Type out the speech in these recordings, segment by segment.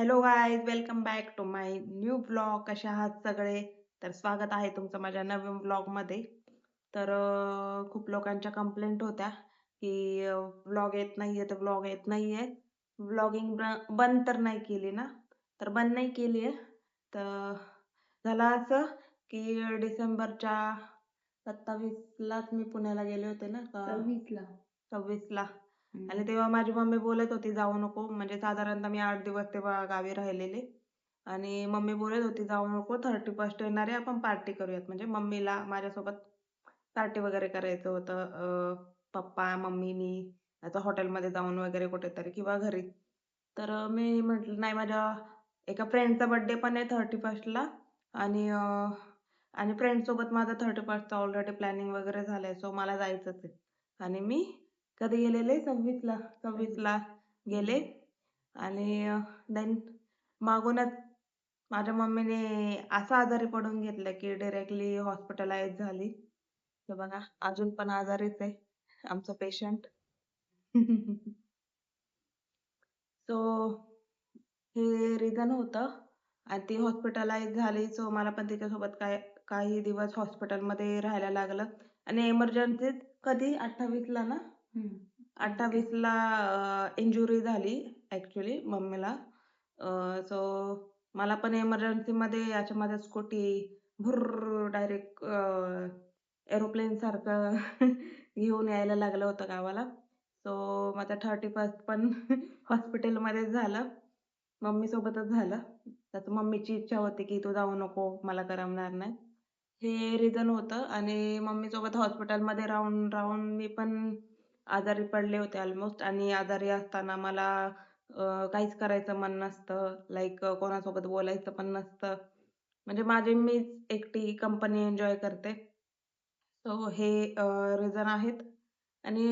Hello guys, welcome back to my new blog. कशा आहात सगळे? तर स्वागत आहे तुमचं माझ्या नवीन ब्लॉगमध्ये. तर खूप लोकांच्या कंप्लेंट होत्या की ब्लॉग येत नाहीये तर ब्लॉग येत नाहीये. ब्लॉगिंग बंद तर नाही केली ना? तर बंद नाही केली आहे. तर झालं असं की डिसेंबरच्या 27लाच मी पुण्याला गेले होते ना का 26ला. 26ला. आणि हं. तेव्हा माझी मम्मी बोलत होती जाऊ नको, म्हणजे साधारणतः मी 8 दिवस तेव्हा गावी राहिलेले. आणि मम्मी बोलत होती जाऊ नको, 31st येणार आहे, आपण पार्टी करूयात. म्हणजे मम्मीला माझ्यासोबत पार्टी वगैरे करायचं होतं. पप्पा मम्मीनी आता हॉटेलमध्ये जाऊन वगैरे कुठेतरी किंवा घरी. तर मी म्हटलं नाही, माझ्या एका फ्रेंडचा बर्थडे पण आहे 31ला. आणि आणि फ्रेंडसोबत माझं 31st ऑलरेडी प्लॅनिंग वगैरे झालंय, सो मला जायचंच आहे. आणि मी कधी गेलेले 26ला. 26ला गेले. आणि देन मागूनच माझ्या मम्मीने असं आजारी पडून घेतलं की डायरेक्टली हॉस्पिटलाइज झाली. तर बघा, अजून पण आजारीच आहे आमचं पेशंट. सो हे रिझन होतं. आणि ती हॉस्पिटलाइज झाली, सो मला पण तिच्यासोबत काही दिवस हॉस्पिटलमध्ये राहायला लागलं. आणि इमर्जन्सीत कधी 28ला ना, हं. 28ला इंजुरी झाली ॲक्चुअली मम्मीला. सो मला पण एमर्जन्सीमध्ये याच्यामध्ये स्कूटी भुर्र डायरेक्ट एरोप्लेनसारखं घेऊन यायला लागलं होतं गावाला. सो माझं 31st पण हॉस्पिटलमध्येच झालं. मम्मीसोबतच झालं. तर मम्मीची इच्छा होती की "तू जाऊ नको, मला करमणार नाही." हे रिझन होतं. आणि मम्मीसोबत हॉस्पिटलमध्ये राहून मी पण आजारी पडले होते ऑलमोस्ट. आणि आजारी असताना मला काहीच करायचं मन नसतं. लाइक कोणासोबत बोलायचं पण नसतं. म्हणजे माझी मीच एकटी कंपनी एन्जॉय करते. सो हे रिझन आहेत. आणि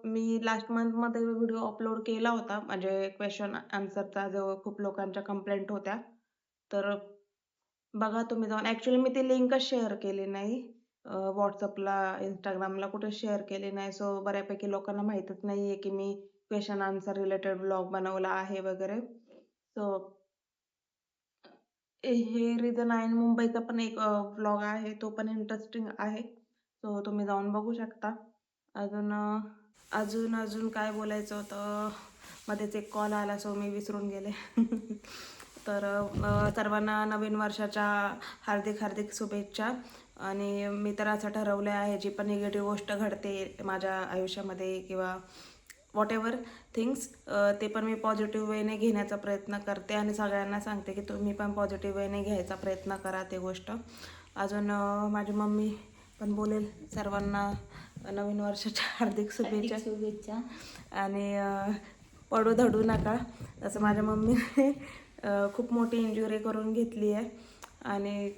मी लास्ट मंथमध्ये व्हिडिओ अपलोड केला होता, म्हणजे क्वेशन आन्सरचा, जो खूप लोकांच्या कंप्लेंट होत्या. तर बघा तुम्ही जाऊन. ॲक्चुअली मी ती लिंकच शेअर केली नाही. WhatsAppला, Instagramला कुठेच शेअर केली नाही. सो बऱ्यापैकी लोकांना माहीतच नाहीये की मी क्वेशन आन्सर रिलेटेड ब्लॉग बनवला आहे वगैरे. सो हे रिझन आहे. आणि मुंबईचा पण एक व्लॉग आहे, तो पण इंटरेस्टिंग आहे. सो तुम्ही जाऊन बघू शकता. अजून अजून काय बोलायचं होतं? मध्येच एक कॉल आला, सो मी विसरून गेले. तर सर्वांना नवीन वर्षाच्या हार्दिक हार्दिक शुभेच्छा. आणि मी तर असं ठरवलं आहे, जी पण निगेटिव्ह गोष्ट घडते माझ्या आयुष्यामध्ये किंवा व्हॉटएव्हर थिंग्स, ते पण मी पॉझिटिव्ह वेने घेण्याचा प्रयत्न करते. आणि सगळ्यांना सांगते की तुम्ही पण पॉझिटिव्ह वेने घ्यायचा प्रयत्न करा ते गोष्ट. अजून माझी मम्मी पण बोलेल सर्वांना नवीन वर्षाच्या हार्दिक शुभेच्छा. शुभेच्छा. आणि पडू धडू नका. तसं माझ्या मम्मीने खूप मोठी इंजुरी करून घेतली आहे. आणि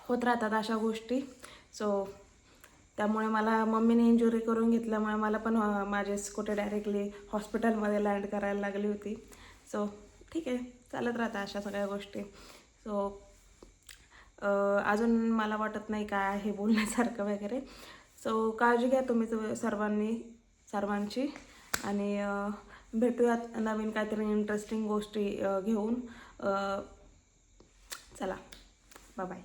होत राहतात अशा गोष्टी. सो त्यामुळे मला मम्मीने इंजुरी करून घेतल्यामुळे मला पण माझे स्कूटी डायरेक्टली हॉस्पिटलमध्ये लँड करायला लागली होती. सो ठीक आहे, चालत राहतात अशा सगळ्या गोष्टी. सो अजून मला वाटत नाही काय आहे बोलण्यासारखं वगैरे. सो काळजी घ्या तुम्ही सर्वांची. आणि भेटूयात नवीन काहीतरी इंटरेस्टिंग गोष्टी घेऊन. चला, बाय.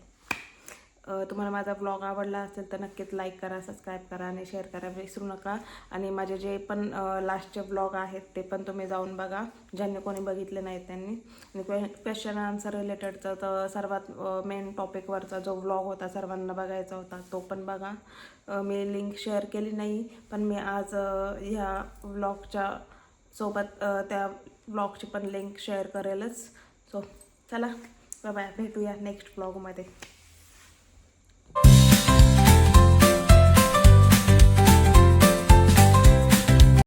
तुम्हाला माझा ब्लॉग आवडला असेल तर नक्कीच लाईक करा, सबस्क्राईब करा आणि शेअर करा विसरू नका. आणि माझे जे पण लास्टचे ब्लॉग आहेत ते पण तुम्ही जाऊन बघा, ज्यांनी कोणी बघितले नाहीत त्यांनी. आणि क्वेश्चन आन्सर रिलेटेडचा तर सर्वात मेन टॉपिकवरचा जो ब्लॉग होता, सर्वांना बघायचा होता, तो पण बघा. मी लिंक शेअर केली नाही, पण मी आज ह्या ब्लॉगच्या सोबत त्या ब्लॉगची पण लिंक शेअर करेलच. सो चला, बाय, भेटूया नेक्स्ट ब्लॉगमध्ये.